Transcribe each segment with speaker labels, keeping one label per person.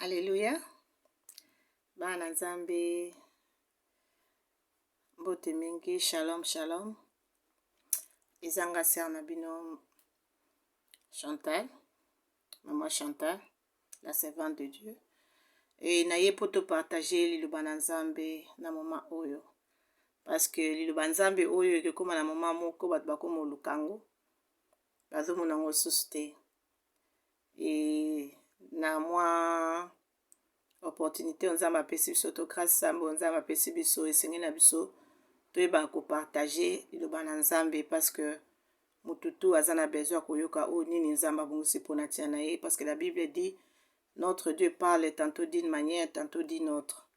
Speaker 1: Alléluia. Bana Nzambe, mbote mingi, shalom, shalom. Izanga sœur Nabino Chantal, maman Chantal, la servante de Dieu. Et naye poto partager liloba na Nzambe na mama oyo. Parce que liloba Nzambe oyo eke koma na mama moko bato bakoma olukango. Bazo mona ngo suste. Et na mwa opportunité Nzambe apesi biso to grâce Sambo Nzambe apesi biso esengeli na biso toyeba ko partager liloba na Nzambe parce que mututu azana besoin koyoka o nini Nzambe abongisi pona tia na ye parce que la Bible dit notre Dieu parle tantôt d'une manière tantôt d'une autre.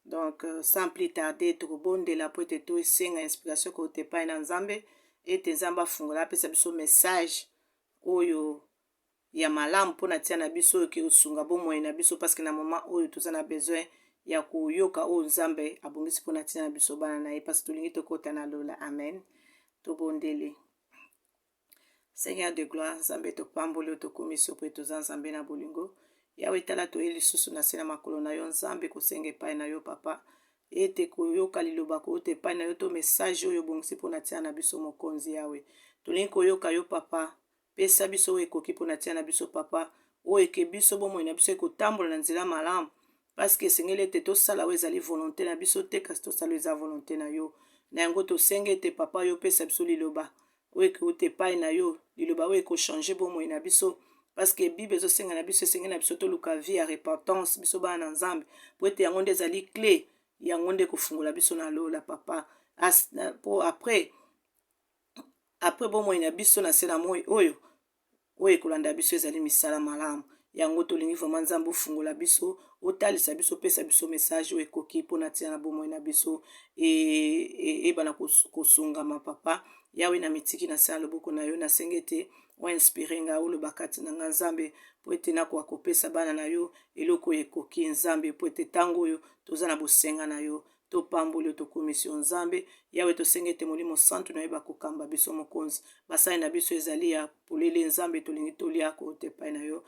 Speaker 1: Donc sans plus tarder tokobondela po ete to esenga inspiration ko te pa na Nzambe ete Nzambe afungola apesa biso message oyo ya malamu mpona tia na biso oyo ke osunga bomoi na biso parce que na moment oyo toza na besoin ya koyoka oyo Nzambe abongisi mpona tia na biso bana na ye parce que tolingi tokota na lola. Amen. Tobondele. Seigneur de gloire, Nzambe topamboli tokomi so po toza Nzambe na bolingo. Yawe tala toye lisusu na se na makolo na yo Nzambe kosenga epai na yo papa. Ete koyoka liloba ko te epai na yo to message oyo bongisi mpona tia na biso mokonzi Yawe. Tolingi koyoka yo papa. Pesa biso oyo ekoki mpona tia na biso papa. Oyo eke biso bomoi na biso ekotambola na nzela malamu. Parce que esengeli ete tosala oyo ezali volonté na biso te kasi tosala oyo eza volonté na yo. Na yango tosengi ete papa yo pesa biso liloba oyo ekeuta epai na yo, liloba oyo ekochange bomoi na biso parce que Bible ezosenga na biso esengeli na biso toluka vie ya repentance biso bana na Nzambe po ete yango nde ezali clé yango nde kofungola biso na lola papa po après bomoi na biso na se na moi oyo ekolanda biso ezali misala malamu. Yango tolingi vraiment Nzambe ofungola biso otalisa biso pesa biso message oyo ekoki mpona tia na bomoi na biso ebana kosungama papa. Yawe na mitiki na se ya loboko na yo nasengi ete oinspire nga oloba kati na nga Nzambe po ete nakoka kopesa bana na yo eloko oyo ekoki Nzambe po ete ntango oyo toza na bosenga na yo topamboli tokomisi Nzambe. Yawe tosengi ete molimo santu na yeba kokamba biso mokonzi basali na biso ezali ya polele Nzambe tolingi tolia ko te pai na yo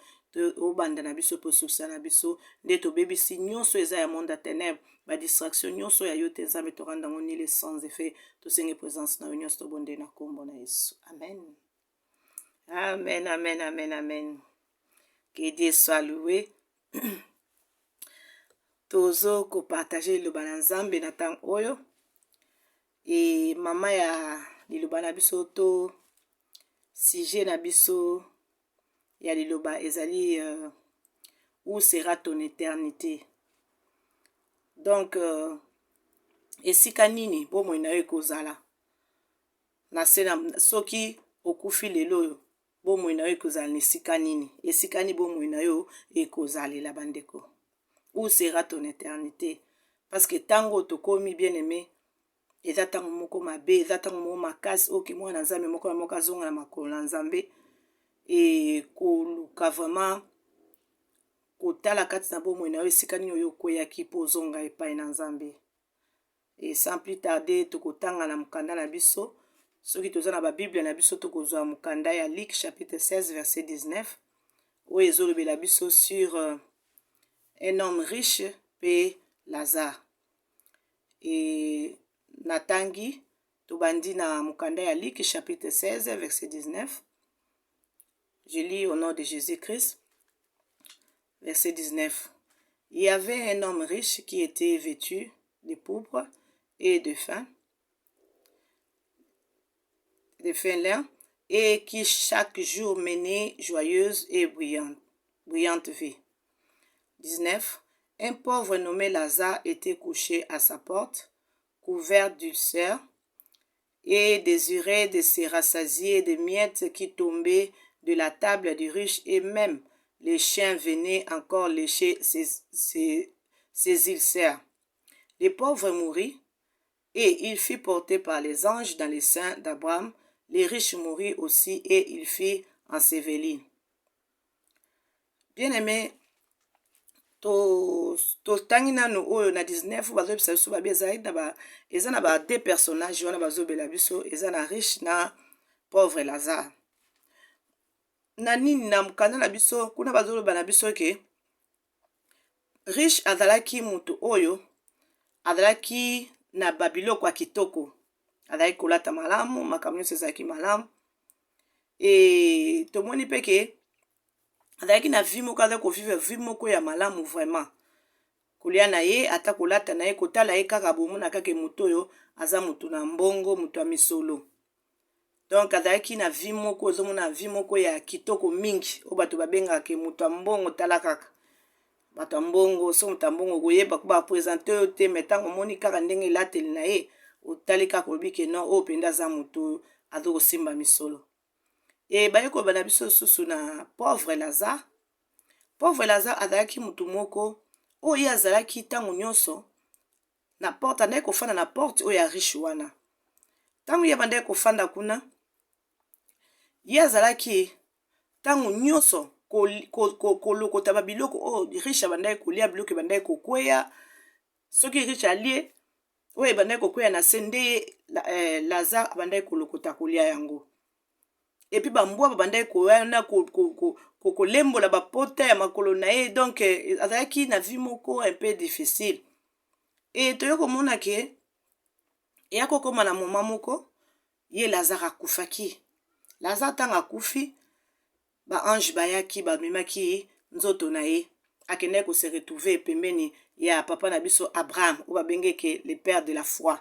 Speaker 1: obanda na biso po susa na biso nde tobebisi nyonso eza ya monde ya ténèbre ba distraction nyonso ya yo te Nzambe toranda ngo nile sans effet tosengi présence na yo nyonso tobonde na kombo na Yesu. Amen. Amen, amen, amen, amen. Que Dieu soit loué. Tozo ko partager liloba na Nzambe na tang oyo e mama ya liloba na biso to sujet na biso ya liloba ezali où sera ton éternité. Donc esika nini bomoi na yo ekozala na se na soki okufi lelo bomoi na yo ekozala na esika nini, esika nini bomoi na yo ekozalela bandeko. Où sera ton éternité? Parce que tango tokomi bien aimé eza tango moko mabe eza tango moko makasi oki mwana Nzambe moko na moko azonga na makolo na Nzambe e koluka vraiment kotala kati na bomoi na yo esika nini oyo okweyaki mpo ozonga epai na Nzambe. Et sans plus tarder tokotanga na mukanda na biso soki toza na babible na biso tokozwa mukanda ya Luc chapitre 16 verset 19 oyo ezolobela biso sur un homme riche pe Lazare. Et natangi tobandi na mukanda ya Luc chapitre 16 verset 19. Je lis au nom de Jésus-Christ. Verset 19. Il y avait un homme riche qui était vêtu de pourpre et de fin lin, et qui chaque jour menait joyeuse et brillante vie. 19. Un pauvre nommé Lazare était couché à sa porte, couvert d'ulcères, et désirait de se rassasier des miettes qui tombaient de la table du riche, et même les chiens venaient encore lécher ses ulcères. Le pauvre mourut, et il fut porté par les anges dans les seins d'Abraham. Les riches mourut aussi, et il fut enseveli. Bien aimé, to tangi nanu oyo na 19 bazobisa biso babi eza na ba deux personnages wana bazobela biso eza na riche na pauvre Lazare. Na nini na mukanda na biso kuna bazoloba na biso ke riche azalaki mutu oyo azalaki na babiloko ya kitoko, azalaki kolata malamu, makambo nyonso ezalaki malamu. Tomoni mpe ke azalaki na vie moko, azalaki kovivre vie moko ya malamu vraiment. Kolia na ye, ata kolata na ye, kotala ye kaka bomona kaka mutu oyo aza mutu na mbongo, mutu ya misolo. Donc azalaki na vie moko, ozomona vie moko ya kitoko mingi, oyo bato babengaka mutu ya mbongo. Tala kaka bato ya mbongo, so mutu ya mbongo koyeba ko ba présenter oyo te, mais ntango omoni kaka ndenge elateli na ye, otali kaka olobi ke non, oyo mpenza aza mutu azo kosimba misolo. Baye koloba na biso susu na pauvre Lazare. Pauvre Lazare azalaki mutu moko oyo ye azalaki ntango nyonso na porte, andaki kofanda na porte oyo ya riche wana. Ntango ye bandaki kofanda kuna, ye azalaki ntango nyonso kolokota babiloko oyo riche abandaki kolia, biloko ebandaki kokweya. Soki riche alie oyo ebandaki kokweya na se, nde Lazare abandaki kolokota kolia yango. Epi bambwa babandaki koyana kolembola bapota ya makolo na ye. Donc azalaki na vie moko un peu difficile. Toyo komona ke eya kokoma na moma moko, ye Lazare akufaki. Lazare ntango akufi, ba ange bayaki bamemaki nzoto na ye, akendaki kose retrouver pembeni ya papa na biso Abraham, oyo babengeke le père de la foi.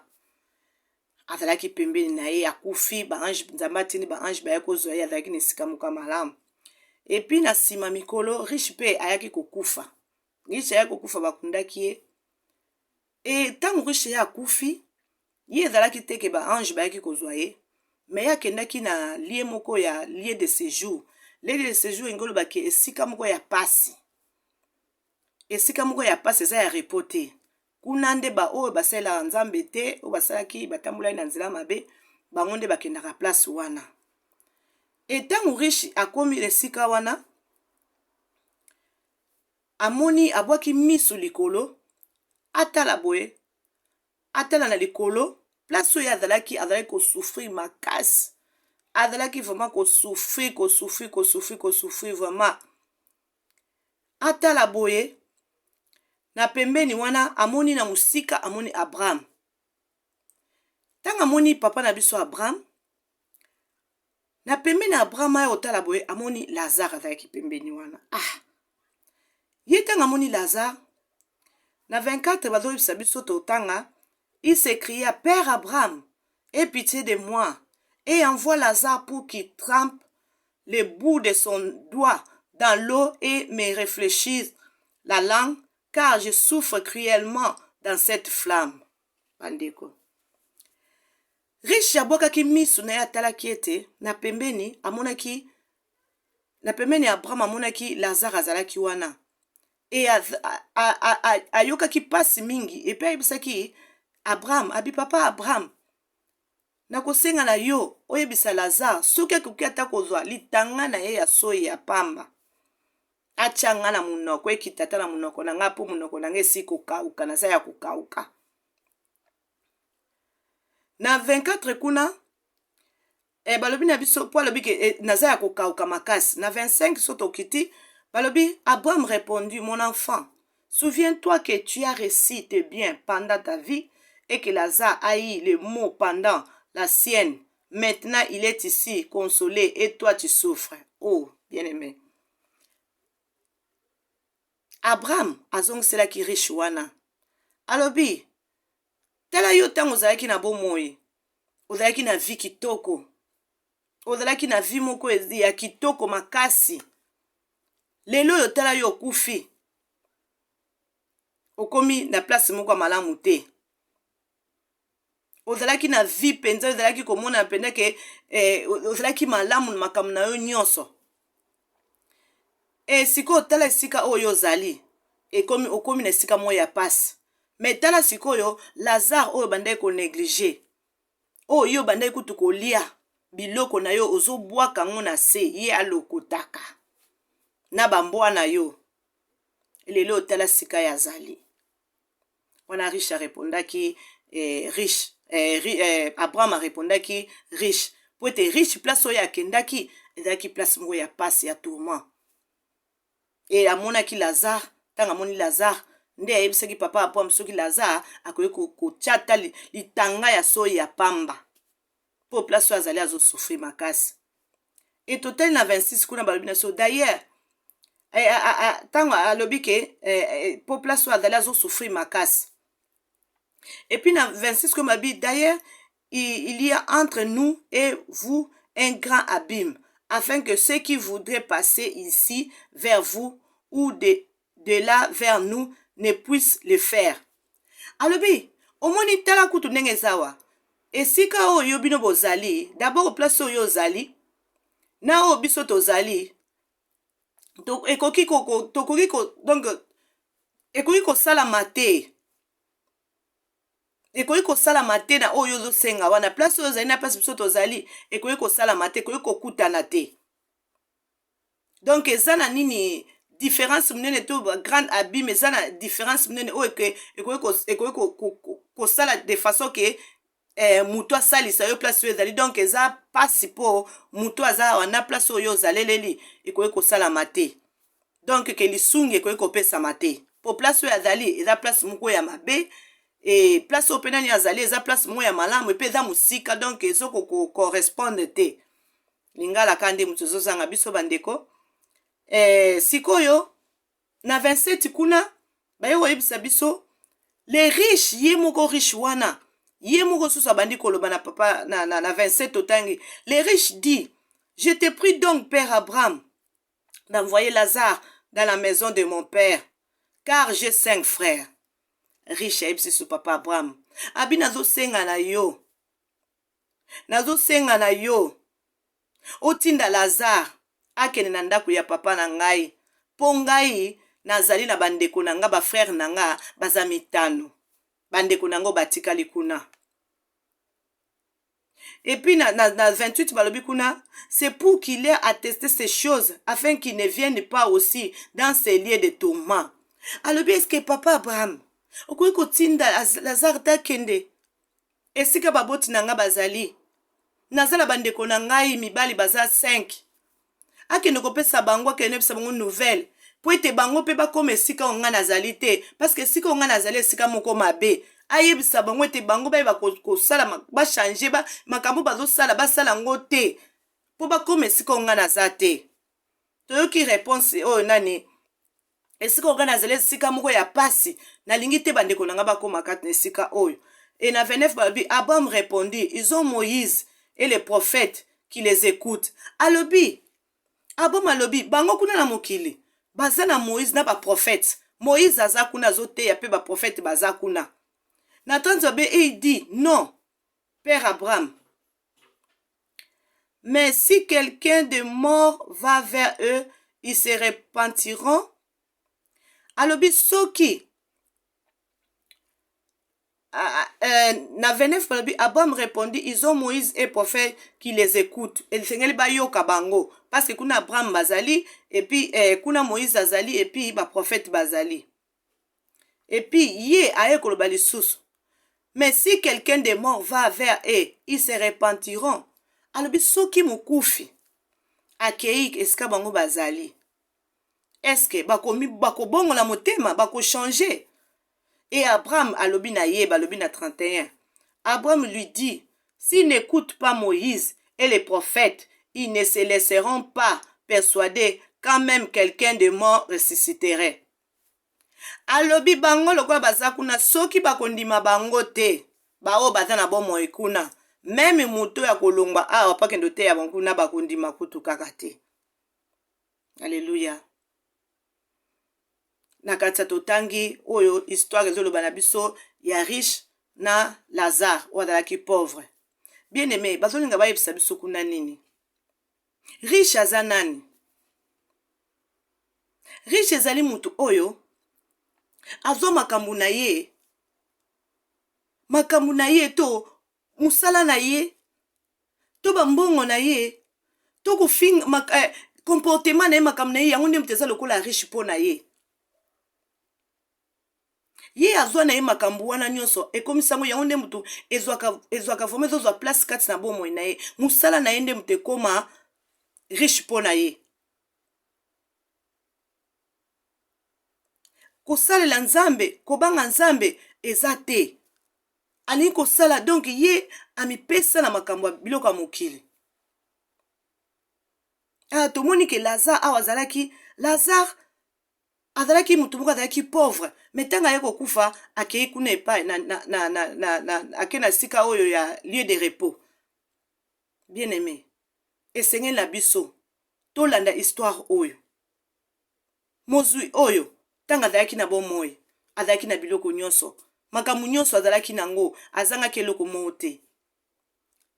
Speaker 1: Azalaki pembeni na ye, akufi, ba ange nzambe atindi ba ange bayaki kozwa ye, azalaki na esika moko malamu. Epi na nsima mikolo, riche pe ayaki kokufa. Riche ayaki kokufa, bakundaki ye. Ntango riche ye akufi, ye ezalaki te ke ba ange bayaki kozwa ye, mais ye akendaki na lie moko ya lie de séjour. Lie de séjour engolobaki esika moko ya pasi. Esika moko ya pasi eza ya repos te. Kuna nde ba oyo basalelaka nzambe te, oyo basalaki batambolaki na nzela mabe, bango nde bakendaka place wana. Ntango riche akomi esika wana, amoni abwaki misu likolo, atala boye, atala na likolo, place oyo azalaki kosouffrir makasi. Azalaki vraiment kosouffrir vraiment. Atala boye, na pembeni wana amoni na musika, amoni Abraham. Tanga amoni papa na biso Abraham, na pembeni Abraham ayo otala boye, amoni Lazare azalaki pembeni wana. Ye tanga amoni Lazare, na 24 bazoyebisa biso totanga, il s'écria: Père Abraham, aie pitié de moi et envoie Lazare pour qu'il trempe le bout de son doigt dans l'eau et me réfléchisse la langue, car je souffre cruellement dans cette flamme. Bandeko. Riche abwakaki misu na ye atalaki ete na pembeni amonaki, na pembeni Abraham amonaki Lazare azalaki wana. Ayokaki pasi mingi, epe ayebisaki Abraham, abi papa Abraham, nakosenga na yo oyebisa Lazare soki akoki ata kozwa litanga na ye ya soyi ya pamba, atia nga na munoko, ekita ata na munoko na nga, mpo munoko na nga esi kokauka, naza ya kokauka. Na 24 kuna, balobi na biso po alobi ke naza ya kokauka makasi. Na 25 soto kiti, balobi Abraham répondit: Mon enfant, souviens-toi que tu as réussi tes biens pendant ta vie et que Lazare a eu les maux pendant la sienne. Maintenant, il est ici, consolé, et toi, tu souffres. Oh, bien-aimé. Abraham azongiselaki riche wana. Alobi, tala yo tango ozalaki na bomoi, ozalaki na vie kitoko, ozalaki na vie moko ya kitoko makasi. Lelo yo tala yo okufi, okomi na place moko malamu te. Ozalaki na vie penza, ozalaki komona pende ke ozalaki malamu na makambo na yo nyonso. Siko tala esika oyo ozali, okomi na esika mo ya pasi. Mais tala sikoyo Lazare oyo bandai ko négliger, oyo bandai kutu kolia biloko na yo, ozobwaka ngo na se, ye alokotaka na bambwa na yo. Lelo tala sika ya zali. Wana riche a répondaki Abraham a répondaki riche. Po ete riche place oyo akendaki ezalaki place moko ya pasi ya tourment. Amonaki Lazare, tanga amoni Lazare nde ayebisaki papa Abraham soki Lazare akoki kotia litanga ya soyi ya pamba po place oyo azali azosufri makasi. Et total na 26 kuna balobi na so d'ailleurs tango alobi ke po place oyo azali azosufri makasi. Et puis na 26 comme babi d'ailleurs il y a entre nous et vous un grand abîme, afin que ceux qui voudraient passer ici vers vous ou de là vers nous ne puissent le faire. Alobi, omoni tala kutu ndenge zawa. Esika oyo bino bozali, d'abord place oyo ozali, na o biso tozali, donc ekoki kosalama te. Ekoki kosalama te na oyo ozosenga wana. Place oyo ozali na place biso tozali, ekoki kosalama te, ekoki kokutana te. Donc eza na nini différence munene to grande abîme, eza na différence munene oyo ekoki kosala de façon ke mutu asalisa yo place oyo ezali. Donc eza pasi po mutu aza wana place oyo ozaleleli ekoki kosalama te. Donc ke lisungi ekoki kopesama te. Po place oyo azali eza place moko ya mabe. Et place au penani azali eza place mo ya malamu epe eza musika, donc ezoko correspondre te. Lingala kande mutu zozanga biso bandeko. Sikoyo na 27 kuna bayo koyebisa biso les riches ye moko riche wana ye moko susu abandi koloba na papa na 27 otangi. Les riches dit, je te prie donc père Abraham d'envoyer Lazare dans la maison de mon père, car j'ai 5 frères. Riche ayebisi su papa Abraham abi nazosenga na yo otinda Lazare akende na ndako ya papa na ngai po ngai nazali na bandeko na nga bafrère na nga baza 5 bandeko nango batikali kuna. Et puis na 28 balobi kuna, c'est pour qu'il ait attesté ces choses afin qu'il ne vienne pas aussi dans ces lieux de tourment. Alobi est-ce que papa Abraham okoki kotinda Lazare takende esika baboti na nga bazali, nazala bandeko na ngai mibali baza 5 akende kopesa bango akende bisa bango nouvelle po ete bango pe bakoma esika onga nazali te, parce que esika onga nazali esika moko mabe. Ayebisa bango ete bango bayeba kosala bachange makambo bazosala basala ngo te po bakoma esika onga naza te. Toyoki réponse oyo nani esika onga nazali esika moko ya pasi nalingi te bandeko na nga bakoma kati na esika oyo. Et na 29 babi Abraham répondit, ils ont Moïse et les prophètes qui les écoutent. Alobi Abraham alobi bango kuna na mokili baza na Moïse na ba prophète. Moïse aza kuna zoteya pe ba prophète baza kuna. Na 30 babi et il dit non père Abraham, mais si quelqu'un de mort va vers eux, ils se repentiront. Alobi soki na 29 Abraham répondit, ils ont Moïse et prophète qui les écoutent. Et le Seigneur ba yoka bango parce que kuna Abraham bazali et puis kuna Moïse azali et puis ba prophète bazali. Et puis yé aye koloba lisusu. Mais si quelqu'un de mort va vers eux, ils se repentiront. Alobi soki mukufi akei esika bango bazali. Est-ce que bako bongo la motema bako changer? Et Abraham alobi na ye balobi na 31. Abraham lui dit, s'ils n'écoutent pas Moïse et les prophètes, ils ne se laisseront pas persuader quand même quelqu'un de mort ressusciterait. Alobi bango lokola baza kuna soki bakondima bango te bao baza na bomo ekuna même muto ya kolongwa awa pakendo te ya bankuna bakondima kutu kaka te. Alléluia. Na kati totangi oyo histoire ezoloba na biso ya riche na Lazare wadalaki pauvre. Bien aimé bazolinga bayebisa biso kuna nini? Riche aza nani? Riche ezali mutu oyo azwa makambo na ye to musala na ye to bambongo na ye to kofinga comportement na ye makambo na ye yango nde mutu eza lokola riche po na ye. Ye azwa na ye makambo wana nyonso ekomisango yango nde mutu ezwaka vraimen ezozwa place kati na bomoi na ye. Musala na ye nde mutu ekoma riche po na ye. kosalela nzambe kobanga nzambe eza te. Alingi kosala donc ye amipesa na makambo ya biloko ya mokili. Tomoni ke Lazare awa azalaki Lazare azalaki mutu moko azalaki pauvre, mais ntango aye kokufa akei kuna epai ake na sika oyo ya lieu de repos. Bien aimé, esengeli na biso tolanda histoire oyo. Mozwi oyo ntango azalaki na bomoi, azalaki na biloko nyonso, makambo nyonso azalaki nango, azangaki eloko moko te.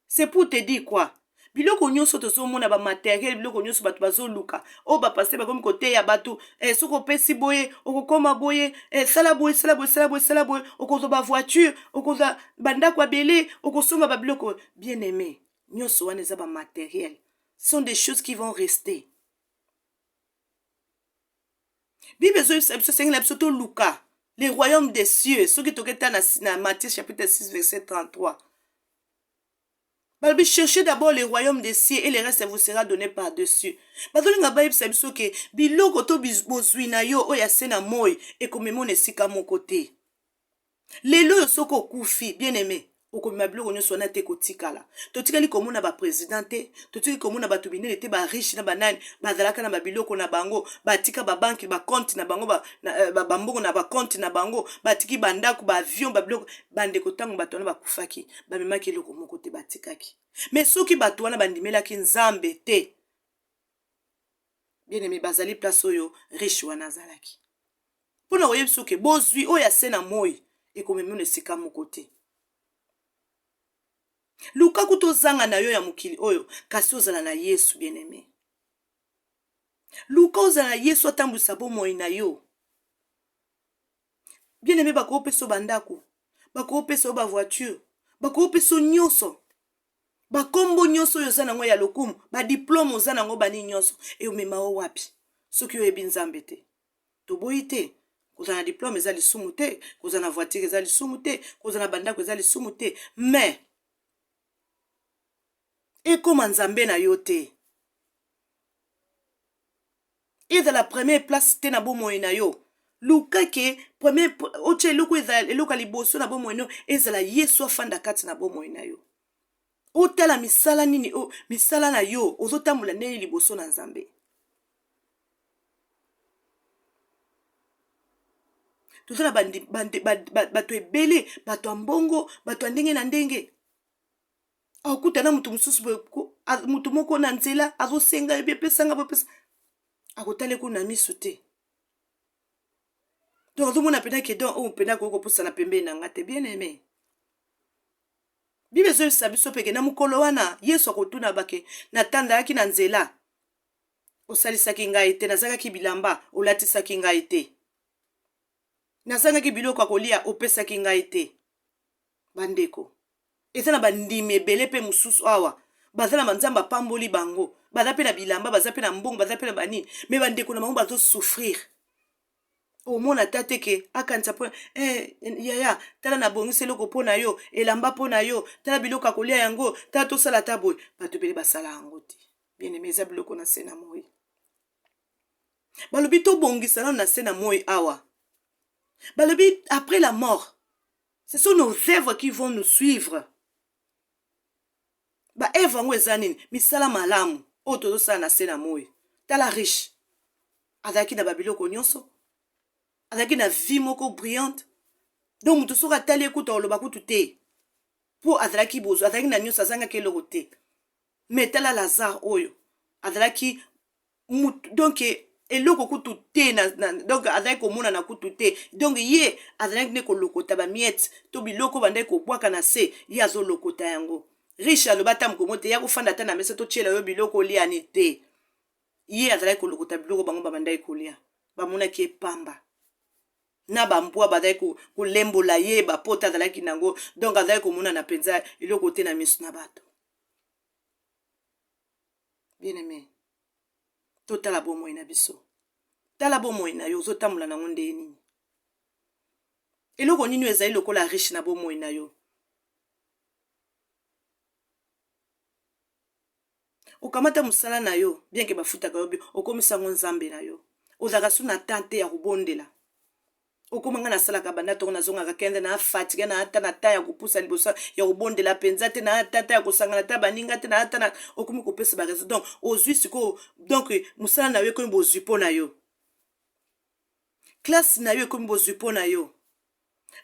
Speaker 1: C'est pour te dire quoi? Biloko nyonso tozomona ba matériel, biloko nyonso bato bazoluka, o ba passer bakomi kote ya bato, soko opesi boye, okokoma boye, sala boye, sala boye, sala boye, sala boye, okozoba voiture, okoza bandako abele, okosomba ba biloko. Bien aimé, nyonso wana eza ba matériel. Ce sont des choses qui vont rester. Bible ezo Luka, les royaumes des cieux, ce qui toketa na Matthieu chapitre 6 verset 33. Cherchez d'abord les royaumes des cieux et le reste vous sera donné par-dessus. Bazolinga ba yebisa biso ke biloko to bozwi na yo oya sena moi e komemona esika moko te. Lelo soko kufi, bien aimé. Okomema biloko nyonso wana te kotikala. Totikali komona ba président te, totikali komona bato binene te ba riche na banani, bazalaka na babiloko na bango, batika ba banki ba compte na bango ba mbongo na ba compte na bango, batiki bandako ba avion ba biloko bande kotango bato wana bakufaki, ba memaki eloko moko te batikaki. Mais soki bato wana bandimelaki nzambe te. Bien aimé bazali place oyo riche wana azalaki. Pona koyebiso ke bozwi oyo asena moi ekomemona esika moko te. Luka kutozanga na yo ya mukili oyo kasi ozala na Yesu bien aimé. Luka ozala na Yesu atambwisa bomoi na yo. Bien aimé bakopesa bandako, bakopesa ba voiture, bakopesa nyonso. Bakombo nyonso yo zana ngo ya lokumu, ba diplôme ozana ngo bani nyonso e omema o wapi? Soki oyebi nzambe te. Toboyi te. Kozana diplôme eza lisumu te, kozana voiture eza lisumu te, kozana bandako eza lisumu te, mais ekoma nzambe na yo te. Eza la première place te na bomoi na yo. Luka ke premier oche eloko eza eloko liboso na bomoi na yo, ezala Yesu afanda kati na bomoi na yo. Otala misala nini o misala na yo ozotambola ndenge liboso na nzambe. Tozala bato ebele, bato mbongo, bato ndenge na ndenge. Akutana mutu mususu mutu moko na nzela azosenga ebe pesanga bopesa. Akotale ko na misu te. Donc azomona pena ke donc o pena ko posa na pembe na ngate bien aimé. Bible zo sabiso peke na mukolo wana Yesu akotuna bake na tanda yaki na nzela. Osalisaki ngai te, nazakaki bilamba olatisaki ngai te. Nazangaki biloko akolia opesaki ngai te. Bandeko. Eza na bandimi ebele pe mususu awa. Bazala manzamba pamboli bango. Baza pe na bilamba, baza pe na mbongo, baza pe na banini. Mais bandeko na bango bazo souffrir. Omona tate ke akanisa po yaya tala na bongisi eloko po na yo, elamba po na yo, tala biloko akolia yango, tala tosala ta boye. Bato bele basala yango te. Bien aimé eza biloko na se na moi. Balobi to bongisa na se na moi awa. Balobi après la mort, ce sont nos œuvres qui vont nous suivre. Ba eva ngo ezanini misala malamu o tozosala na se na moi. Tala riche azalaki na babiloko nyonso, azalaki na vie moko brillante. Donc mutu soka tali ekuta oloba kutu te po azalaki bozo, azalaki na nyonso azangaki eloko te. Mais tala Lazare oyo azalaki donc eloko kutu te donc azalaki komona na kutu te. Donc ye azalaki ne kolokota ba miette to biloko bandaki kobwaka na se ye azolokota yango. Riche alobata mkomo te ya kofanda ta na mesa to tiela yo biloko lia ni te. Ye azalaki kolokota biloko bango babandaki kolia. Bamonaki epamba. Na bambwa bazalaki kolembola ye bapota azalaki nango. Donc azalaki komona na penza eloko te na misu na bato. Bien aimé. Totala bomoi na biso. Tala bomoi na yo ozotambola nango ndenge nini. Eloko nini ezali lokola riche na bomoi na yo. Okamata musala na yo, bien ke bafutaka yo, okomisa ngo nzambe na yo. Ozaka su na tante ya kubondela. okomanga na sala ka banda to na zonga ka kende na fatigue na ata na ta ya kupusa libosa ya obondela penza te na ata ya kusangana ta baninga te na ata na okomi kopesa ba raison donc ozwi siko donc musala na yo ko bozwi pona yo classe na yo ko bozwi pona yo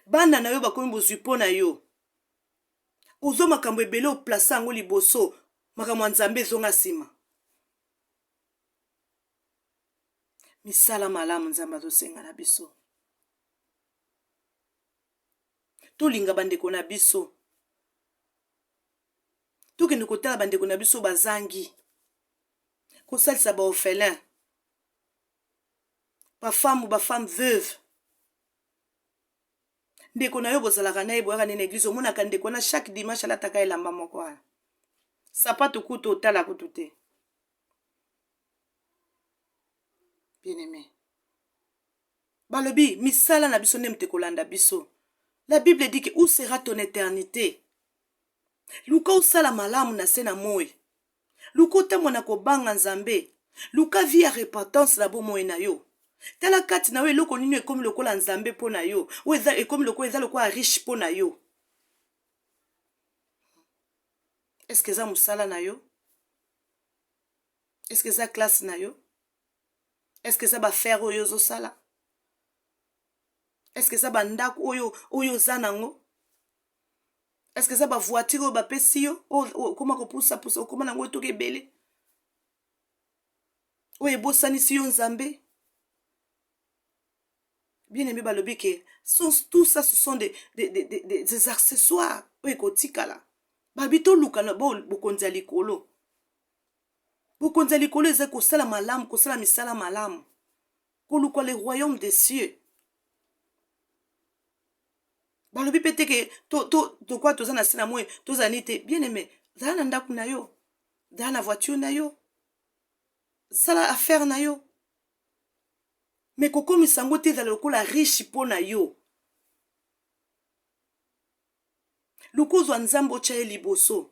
Speaker 1: bana na yo bakomi bozwi pona yo ozo makambo ebele o place yango liboso makambo nzambe zonga sima misala malamu nzambe azosenga na biso tolinga bandeko na biso tokende kotala bandeko na biso bazangi kosalisa baorphelin bafemme veuve ndeko na yo bozalaka na ye boyaka nene eglize omonaka ndeko na chaque dimanche alataka elamba moko wana sapato kutu otala kutu te bien aimé balobi misala na biso nde mute kolanda biso. La Bible dit que où sera ton éternité? Luka osala malamu na se na moi. Luka otamona kobanga nzambe. Luka via repentance na bomoi na yo. Tala kati na yo eloko nini ekomi lokola nzambe po na yo. O eza ekomi lokola eza lokola riche po na yo. Est-ce que eza musala na yo? Est-ce que eza classe na yo? Est-ce que eza ba faire oyo ozosala? Est-ce que ça bandako oyo zanango? Est-ce que ça ba voiture oyo bapesi yo? Comment ko poussa okoma nango toke ebele? Oyo ebosanisi yo nzambe? Bien aimé balobi ke tout ça ce sont des accessoires oyo kotikala. Babito luka na bokonza likolo. Bokonza likolo eza kosala malamu, kosala misala malamu. Koluka le royaume des cieux. Balobi pete ke to kwa toza na sina moye toza nite bien aimé zala na ndaku na yo zala na voiture na yo sala affaire na yo mais kokomisa yango te ezala lokola riche mpo na yo lukozwa nzambe otya ye liboso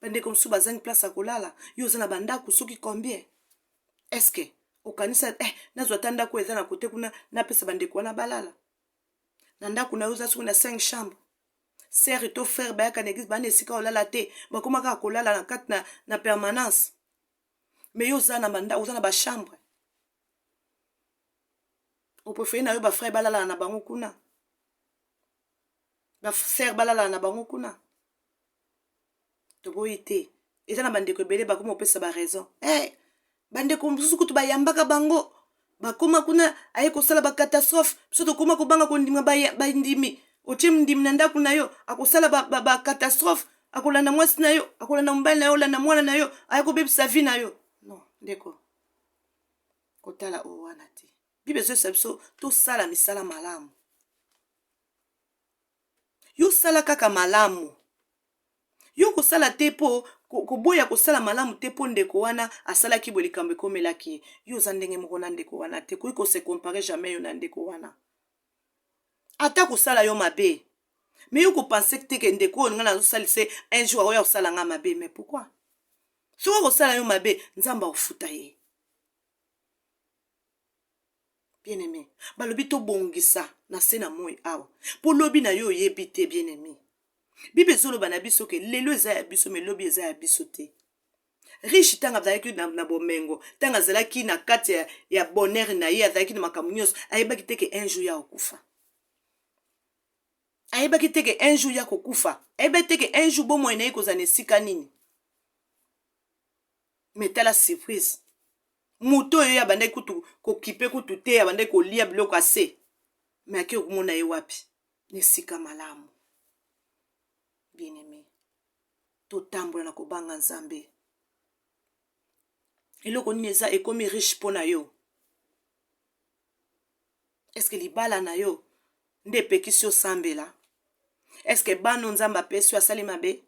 Speaker 1: bandeko mosusu bazangi place ya kolala yo oza na bandako soki combien est-ce que okanisa nazwa ta ndako eza na kote kuna napesa bandeko wana balala na ndako na yo oza soki na 5 chambre sere to frère bayaka na église bana esika olala te bakoma kaka kolala na kati na permanence mais yo oza na bandako oza na bachambre oprefere na yo bafrère balala na bango kuna bafrère balala na bango kuna toboyi te eza na bandeko ebele bakoma opesa baraison bandeko mosusu kutu bayambaka bango bakoma kuna aye kosala bakatastrophe biso tokoma kobanga kondima bandimi otie ndimi na ndako na yo akosala bakatastrophe akolanda mwasi na yo akolanda mobali na yo olanda mwana na yo aye kobebisa vi na yo non ndeko kotala oyo wana te bible ezoyesa biso tosala misala malamu yo sala kaka malamu yo kosala te mpo koboya kosala malamu te mpo ndeko wana asalaki boye likambo ekomelaki yo oza ndenge moko na ndeko wana te koki kose compare jamais yo na ndeko wana ata kosala yo mabe mais yo kopense te ke ndeko oyo nga nazosalise un jour aoya kosala nga mabe mais pourquoi soki kosala yo mabe nzambe akofuta ye bien aimé balobi tobongisa na se na moi awa mpo lobi na yo oyebi te bien aimé bible ezoloba na biso ke lelo eza ya biso me lobi eza ya biso te riche ntango azalaki na bomengo ntango azalaki na kati ya bonheur na ye azalaki na makambo nyonso ayebaki te ke un jour ya kokufa ayebaki te ke un jour ya kokufa ayebaki te ke un jour bomoi na ye kozala na esika nini me tala surprise moto oyo abandaki kutu kokipe kutu te abandaki kolia biloko ase me ake okomona ye wapi na esika malamu bien-aimé totambola na kobanga nzambe eloko nini eza ekomi riche mpo na yo eske libala na yo nde epekisi yo sambela eske bano nzambe apesi yo asali mabe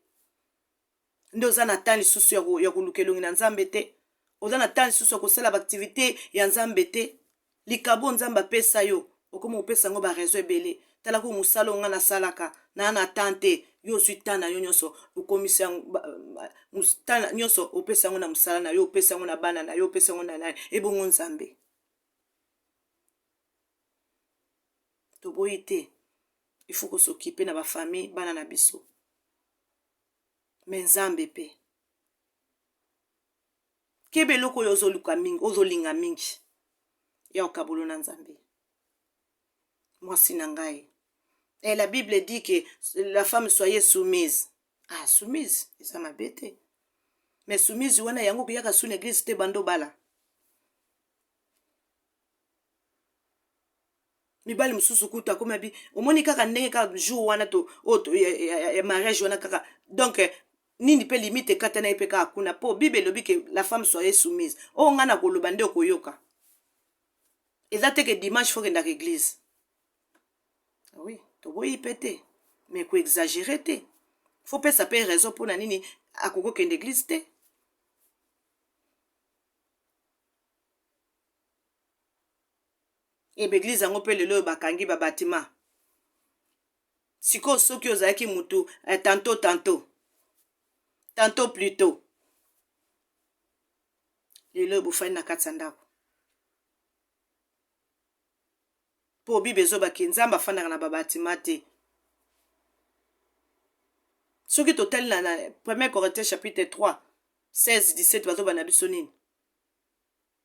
Speaker 1: nde oza na temps lisusu ya koluka elongi na nzambe te oza na temps lisusu ya kosala baaktivité ya nzambe te likabo nzambe apesa yo okoma kopesa yango barezo ebele tala ko mosala onga nasalaka na temps te yo ozwi temps na yo nyonso okomisa yango nyonso opesa yango na mosala na yo opesa yango na bana na yo opesa yango na ebongo nzambe toboyi te. Il faut qu'on s'occupe na ba famille bana na biso. Mais nzambe pe. Kebe loko yo ozoluka mingi, ozolinga mingi. Ya okabolo na nzambe. Mwasi na ngai. Et la Bible dit que la femme soyez soumise. Ah, soumise, ça m'a bête. Mais soumise wana yango kuyaka sous l'église te bando bala. Mibali mususu kuta koma bi omoni kaka ndenge kaka jour wana to mariage wana kaka. Donc nini pe limite kata na epeka akuna po Bible lobi que la femme soyez soumise. O ngana koloba nde koyoka. Eza te que dimanche faut que dans l'église. Oui, to boyi pété. Mais ko exagérer te. Faut pas ça paye raison pour nini akoko ke l'église te. Et l'église ango pe lelo bakangi ba bâtiment. Siko soki ozaki mutu tantôt plus tôt. Lelo bufani na katsandako. Po bibezo ba kinzamba fana na ba bâtiment te. Soki total na 1 Corinthiens chapitre 3 16-17 bazo bana biso nini.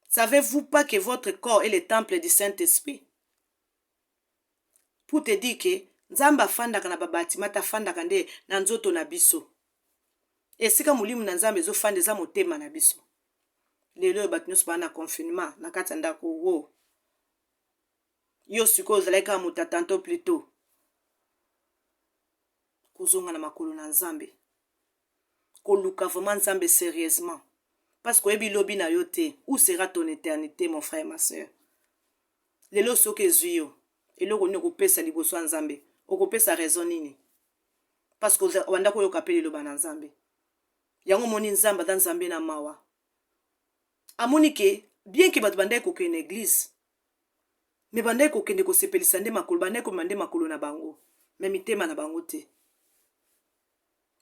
Speaker 1: Savez-vous pas que votre corps est le temple du Saint-Esprit? Pour te dire que nzamba fandaka na babatimata fandaka nde na nzoto na biso. Esika mulimu na nzambe zo fande za motema na biso. Lelo bato nyonso bana confinement na kati ndako wo. Yo siko zaleka muta tantôt plus tôt. Kozonga na makolo na nzambe. Koluka vraiment nzambe sérieusement. Parce que ebi lobi na yo te, où sera ton éternité, mon frère et ma sœur? Lelo soke zuyo, eloko ni okopesa liboso nzambe, okopesa raison nini? Parce que wanda ko yoka pe lelo bana nzambe. Yango moni nzamba dans nzambe na mawa. Amoni ke bien que bato bandai ko ke na église, mais bandai ko kende ko sepelisa nde makolo, bandai ko mande makolo na bango, mais mitema na bango te.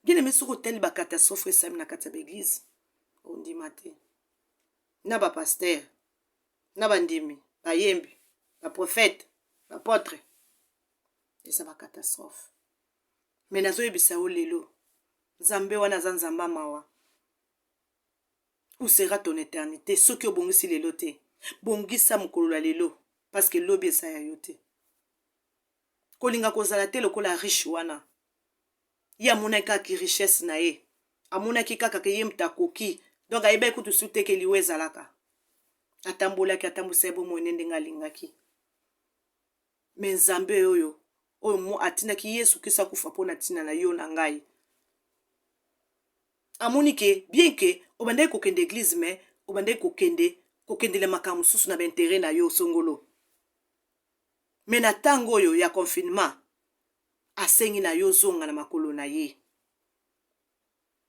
Speaker 1: Bien aimé soko tel ba catastrophe sami na kati ya église. On dit matin. Na ba pasteur, na ba ndimi, ba yembi, ba prophète, ba apôtre. Et ça va catastrophe. Mais nazo yebisa o lelo. Nzambe wana za nzamba mawa. Où sera ton éternité? Soki obongisi lelo te. Bongisa mokolo la lelo. Parce que lobi esa ya yo te. Kolinga kozala te lokola riche wana. Ya monaka ki richesse na ye. Amonaki kaka ke ye mtakoki. Donc ayeba ekutu sute ke liwe zalaka. Atambolaki atambusa bo monende ngalingaki. Mais nzambe oyo oyo mo atinaki Yesu kisa kufa pona tina na yo na ngai. Amoni ke bien que obandai ko kende église mais obandai ko kende le makamu susu na intérêt na yo songolo. Mais na tango oyo ya confinement asengi na yo zonga na makolo na ye.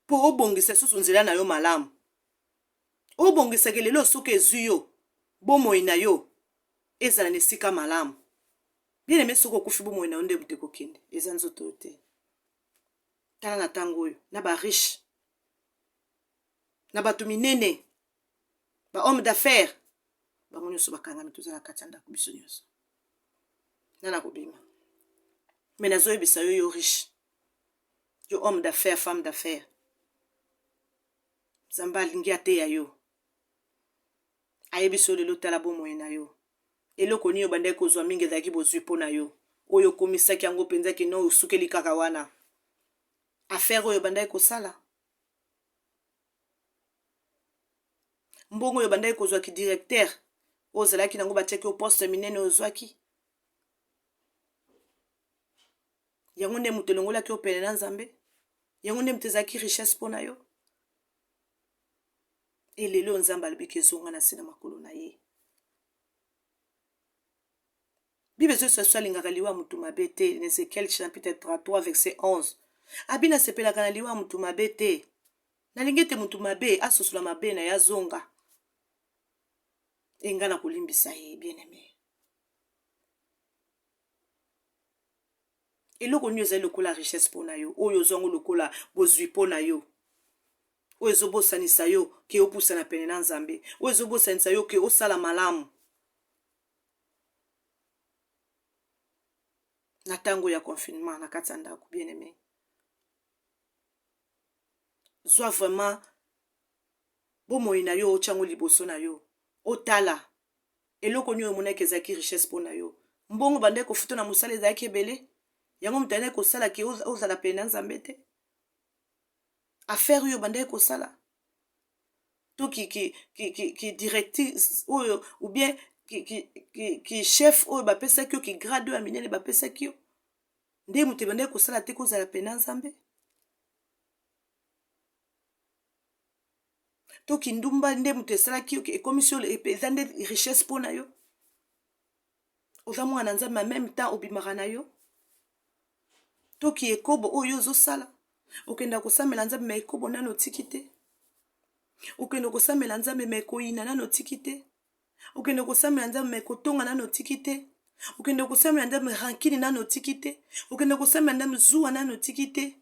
Speaker 1: Po obongisa susu nzela na yo malamu. Obongisa ke lelo soki ezwi yo bomoi na yo ezala na esika malamu. Bien aimé soko okufi bomoi na yo nde bute kokende eza nzoto te. Tala na tango oyo na ba riche na bato minene ba homme d'affaires bango nyonso bakangami tozala kati ya ndako biso nyonso. Nana kobima. Mais nazoyebisa yo yo riche. Yo homme d'affaires, femme d'affaires. Zamba alingi ateya yo. Ayebiso lelo tala bomoi na yo. Eloko ni yo bandai kozwa mingi ezalaki bozwi mpo na yo. Oyo komisaki yango penzaki no osukeli kaka wana. Affaire oyo bandai kosala. Mbongo oyo bandai kozwa ki directeur. Ozalaki nango batiaki au poste minene ozwaki. Yango nde mutu elongolaki opene na nzambe. Yango nde mutu ezalaki richesse mpo na yo. Elelo nzambe alobiki ezonga na se na makolo na ye. Bible ezoso alingaka liwa mutu mabe te. Ezekiel chapitre 33 verset 11. Abina sepelaka na liwa mutu mabe te. Nalingi ete mutu mabe asosola mabe na ya zonga. Enga na kolimbisa ye bien aimé. Eloko nyo ezali lokola richesse mpo na yo. Oyo zongo lokola bozwi mpo na yo. Oyo ezobosanisa yo ke opusana pene na nzambe. Oyo ezobosanisa yo ke osala malamu. na tango ya confinement na kati ya ndako bien aimé. Zwa vraiment bomoi na yo ochango liboso na yo otala eloko nyo moneke ezaki richesse pona yo mbongo bande kofuta na mosala ezaki ebele yango mutane kosala ki ozala pene na Nzambe te affaire yo bande kosala to ki directrice oyo ou bien ki chef oyo bapesaki yo ki grade oyo aminene bapesaki yo nde mutu bande kosala te kozala pene na Nzambe to ki ndumba nde mutu esalaki yo ekomisi yo eza nde richesse pona yo oza mwana Nzambe en même temps obimaka na yo to ki ekobo oyo ozosala okenda kosamela Nzambe ma ekobo nano otiki te okende kosamela Nzambe ma ekoyina nano otiki te okende kosamela Nzambe ma ekotonga nano otiki te okende kosamela Nzambe rankini nano otiki te okende kosamela Nzambe zuwa nano otiki te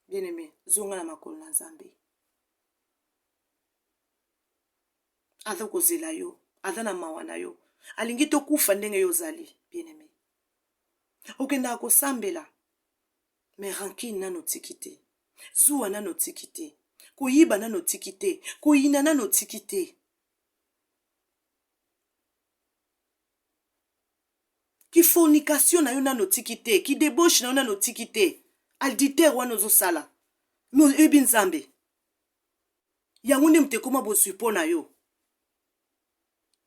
Speaker 1: bien aimé zonga na makolo na Nzambe aza kozela yo aza na mawa na yo alingi tokufa ndenge yo ozali bien aimé okenda kosambela me rankini nano otiki te zuwa nano otiki te koyiba nano otiki te koyina nano otiki te ki fornication na yo nano otiki te ki debauche na yo nano otiki te adultère wana ozosala me oyebi Nzambe yango nde mutu ekoma bozwi mpo na yo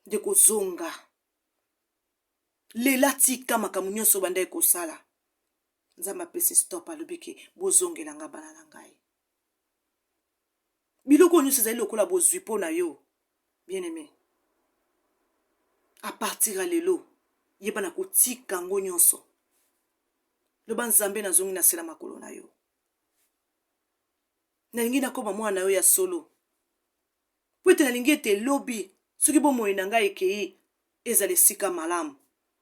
Speaker 1: nde kozonga lela tika makambo nyonso banda ekosala Nzambe apesi stop alobi ke bozongelanga bana na ngai biloko nyonso ezali lokola bozwi mpo na yo bien aimé a partir ya lelo yeba na kotika ngo nyonso loba Nzambe nazongi na sela makolo na yo nalingi nakoma mwana na yo ya solo po ete nalingi ete lobi soki bomoi na ngai ekei ezala esika malamu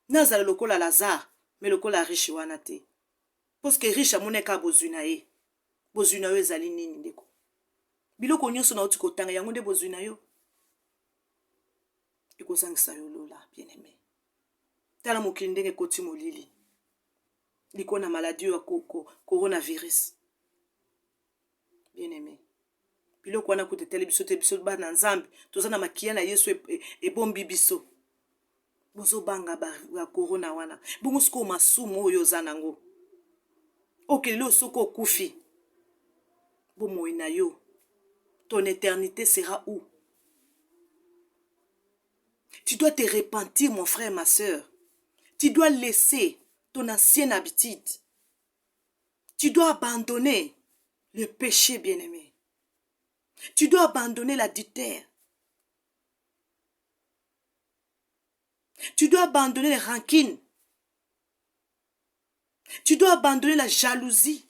Speaker 1: nazala lokola Lazare me lokola riche wana te poske riche amoneka bozwi na ye ezali nini ndeko biloko nyonso nauti kotanga yango nde bozwi na yo ekozangisa yo lola bien aimé tala mokili ndenge ekoti molili liko na maladi ya coronavirus bien aimé biloko wana kuta tele biso te biso bana Nzambe toza na makia na Yesu ebombi biso bozobanga ba corona wana bongo siko masumu oyo oza nango okele soko okufi bomoi na yo ton éternité sera où? Tu dois te repentir mon frère ma sœur. Tu dois laisser ton ancienne habitude. Tu dois abandonner le péché bien-aimé. Tu dois abandonner l'adultère. Tu dois abandonner les rancines. Tu dois abandonner la jalousie.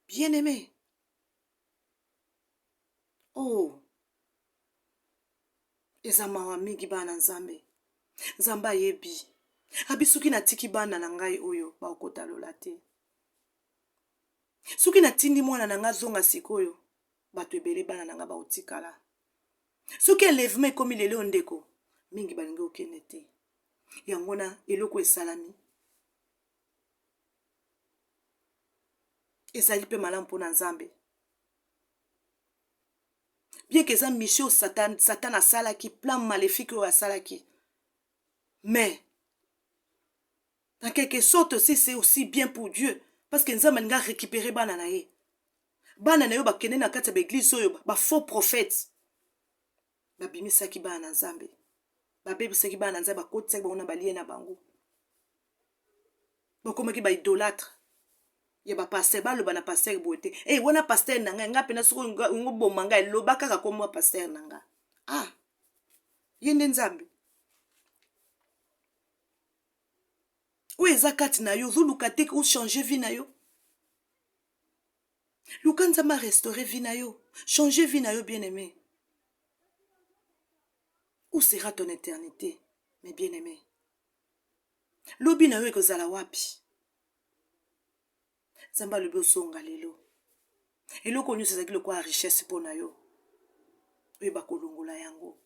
Speaker 1: Bien-aimé. Oh. Eza mawa mingi bana Nzambe. Nzamba yebi. Abisuki na tiki bana na ngai oyo ba okota lola te. Suki na tindi mwana na nga zonga sikoyo bato ebele bana na nga ba otikala. Suki enlèvement ekomi lelo ndeko mingi balingi okende te. Yango na eloko esalami. Ezali pe malamu mpona Nzambe. Bien que ça mission Satan asalaki plan maléfique ou asalaki. Mais en quelque sorte aussi c'est aussi bien pour Dieu parce que Nzambe nga récupérer bana na ye. Bana na yo bakene na kati ya église oyo ba faux prophètes. Ba bimisaki bana na Nzambe. Ba bebisaki bana na Nzambe bakotisaki bango na balie na bango. Bakomaki ba idolâtre. Ya ba pasteur baloba na pasteur boete wana pasteur nanga nga pena soko ngoboma nga eloba kaka komwa pasteur nanga yende Nzambe oyo eza kati na yo zoluka te ko changer vie na yo luka Nzambe restaurer vie na yo changer vie na yo bien aimé. Où sera ton éternité mes bien aimés? Lobi na yo ekozala wapi? Nzambe lobi osonga lelo eloko nyonso ezalaki lokola richesse mpo na yo oyo bakolongola yango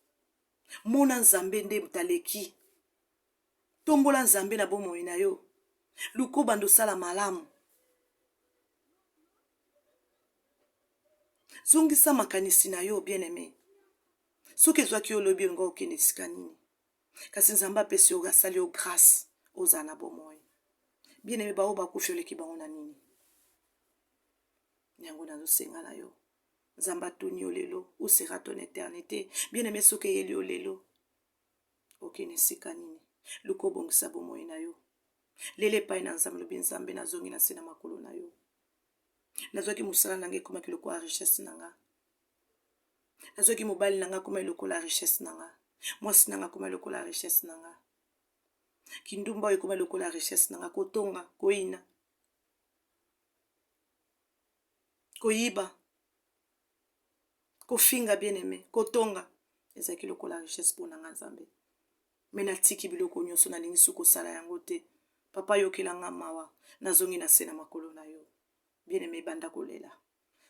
Speaker 1: mona Nzambe nde mutaleki tombola nzambe na bomoi na yo. Luko bando sala malamu. Zongisa makanisi na yo bien-aimé. Soki ezwaki yo lobi ngo okende esika nini. Kasi nzambe apesi yo asali yo grâce oza na bomoi. Bien-aimé bao bakufi oleki bango na nini. Yango nazosenga na yo. Nzambe atuni yo lelo. Où sera ton éternité? Bien-aimé soki eyeli yo lelo. Okende esika nini. Luko bongisa bomoi na yo. Lele epai na nzambe lobi nzambe nazongi na se na makolo na yo. Nazwaki mosala na ngai ekomaki lokola richesse na nga. Nazwaki mobali na nga ekomaki lokola richesse na nga. Mwasi na nga ekomaki lokola richesse na nga. Kindumba oyo ekomaki lokola richesse na nga. Kotonga, koyina, koyiba, kofinga bien-aimé, kotonga. Ezalaki lokola richesse mpo na nga nzambe. Me natiki biloko nyonso nalingi suki kosala yango te. Papa yokela nga mawa. Nazongi na se na makolo na yo. Bien-aimé banda kolela.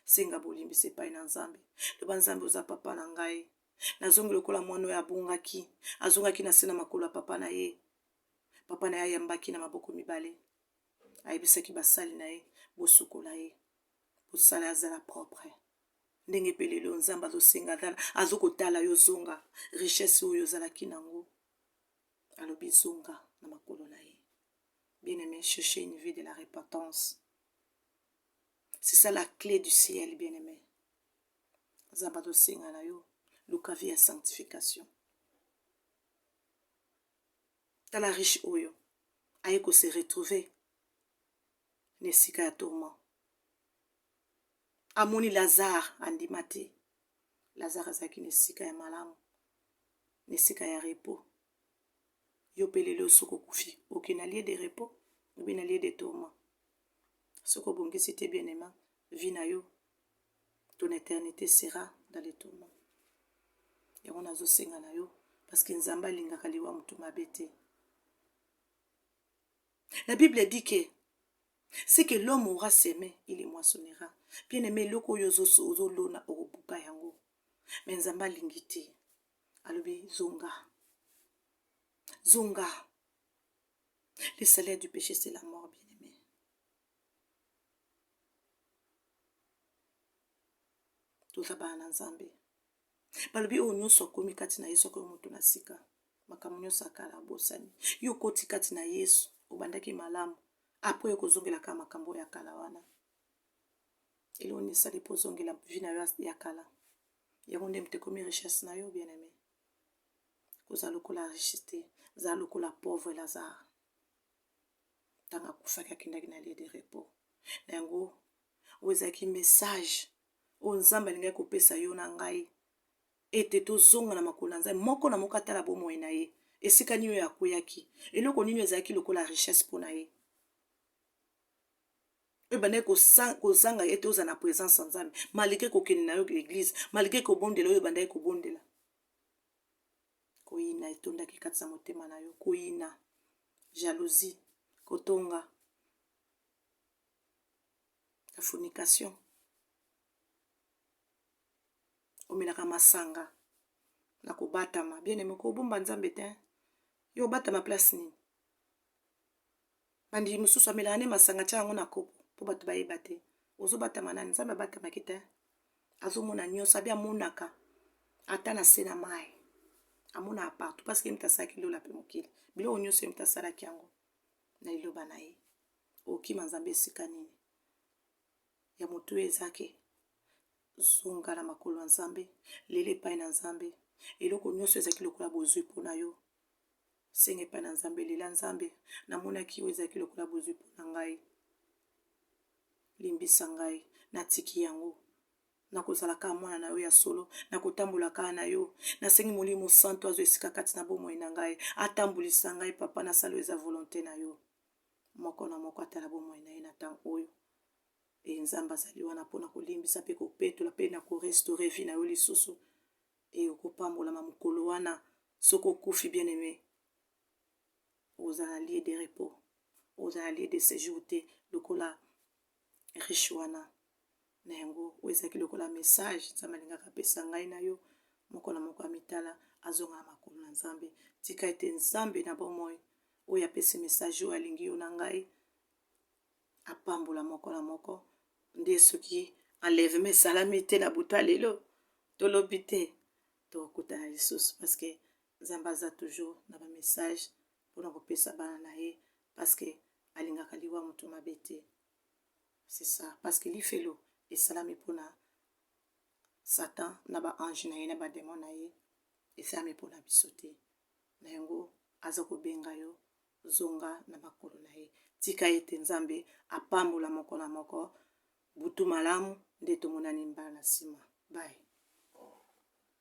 Speaker 1: Senga bolimbisi epai na nzambe. Loba nzambe oza papa na ngai. Nazongi lokola mwana oyo abungaki. Azongaki na se na makolo ya papa na ye. Papa na ye ayambaki na maboko mibale. Ayebisaki basali na ye. Bosukola ye. Bosala azala propre. Ndenge pe lelo nzambe azosenga azokotala yo zonga. Richesse oyo ozalaki nango. Alobi zonga na makolo na ye. Bien-aimé, cherchez une vie de la repentance. C'est ça la clé du ciel, bien-aimé. Zabado senga na yo, luka vie ya sanctification. Tala riche oyo, ayeko se retrouver nesika ya tourment. Amoni Lazare andimate. Lazare azaki nesika ya malamu. Nesika ya repos. Yo pelelo soko kufi. Ok, na lieu de repos, ou bien na lieu de tourment. Soko bongisi te bien-aimé, vie na yo. Ton éternité sera dans les tourments. Et on a zo senga na yo. Parce que nzamba lingaka liwa mutu mabe te. La Bible dit que ce que l'homme aura semé, il le moissonnera. Bien-aimé, loko yo zo lona obuka yango. Mais nzamba lingiti. Alobi zonga. Zonga. Le salaire du péché, c'est la mort, bien-aimé. Tozaba na nzambe. Balobi o nyonso akomi kati na Yesu akomi moto na sika. Makambo nyonso akala bosani. Yo koti kati na Yesu. Obandaki malamu. Apo yo kozongela ka makambo ya kala wana. Elo nisali po zongela vi na yo ya kala. Yango nde mte komi richesse na yo bien-aimé. Koza lokola richesse. Za lokola pauvre Lazare. Tanga kufaki akindaki na lieu de repos. Na yango ozaki message. O nzamba linga kopesa yo na ngai. Ete tozonga na makolo na nzambe moko na moko atala bomoi na ye. Esika nini oyo akoyaki. Eloko nini ezalaki lokola richesse mpo na ye. Ebane kozanga ete oza na présence ya nzambe. Malgré kokende na yo l'église. Malgré kobondela oyo bandaki kobondela. Koyina etondaki kati ya motema na yo. Koyina. Jalousie. Kotonga. La fornication. Omelaka masanga. Na kobatama. Bien-aimé kobomba nzambe te. Yo batama place nini. Bandi mosusu amelaka ne masanga tia yango na kopo. Po bato bayeba te. Ozo batama nani. Nzambe abatamaki te. Azomona nyonso abi amonaka. Ata na se na mai. Amona partout. Parce que mta saki lola pe mokili. Bilo nyonso mta salaki yango. Na iloba na ye. Okima nzambe esika nini. Ya moto ezake. Zonga na makolo ya nzambe. Lele epai na nzambe. Eloko nyonso ezaki lokola bozwi mpona yo. Senga epai na nzambe. Lela nzambe. Namonaki yo ezaki lokola bozwi mpona ngai. Limbisa ngai. Natiki yango. Nakozalaka mwana na yo ya solo. Nakotambolaka na yo. Nasengi molimo santo azo esika kati na bomoi na ngai. Atambulisa ngai papa nasala eza volonté na yo. Moko na moko atala bomoi na ye na temps oyo. E nzamba azali wana mpona kolimbisa pe kopetola pe na korestore vi na yo lisusu. E okopambolama mokolo wana soko okufi bien-aimé. Ozala lieu de repos. Ozala lieu de séjour te lokola riche wana. Na yango ezaki lokola message nzambe alingaka apesa ngai na yo moko na moko amitala azonga na makolo na nzambe. Tika ete nzambe na bomoi oyo apesi message oyo alingi yo na ngai apambola moko na moko nde soki enlèvement esalami te na buta lelo tolobi te tokokutana lisusu parce que nzambe aza toujours na bamessage mpona kopesa bana na ye parce que alingaka liwa moto mabe te. C'est ça parce que lifelo esalami mpona satan na baange na ye na bademon na ye esalami mpona biso te na yango aza kobenga yo zonga na makolo na ye. Tika ete nzambe apambola moko na moko. Butu malamu nde tomonani mbala na nsima. Bye.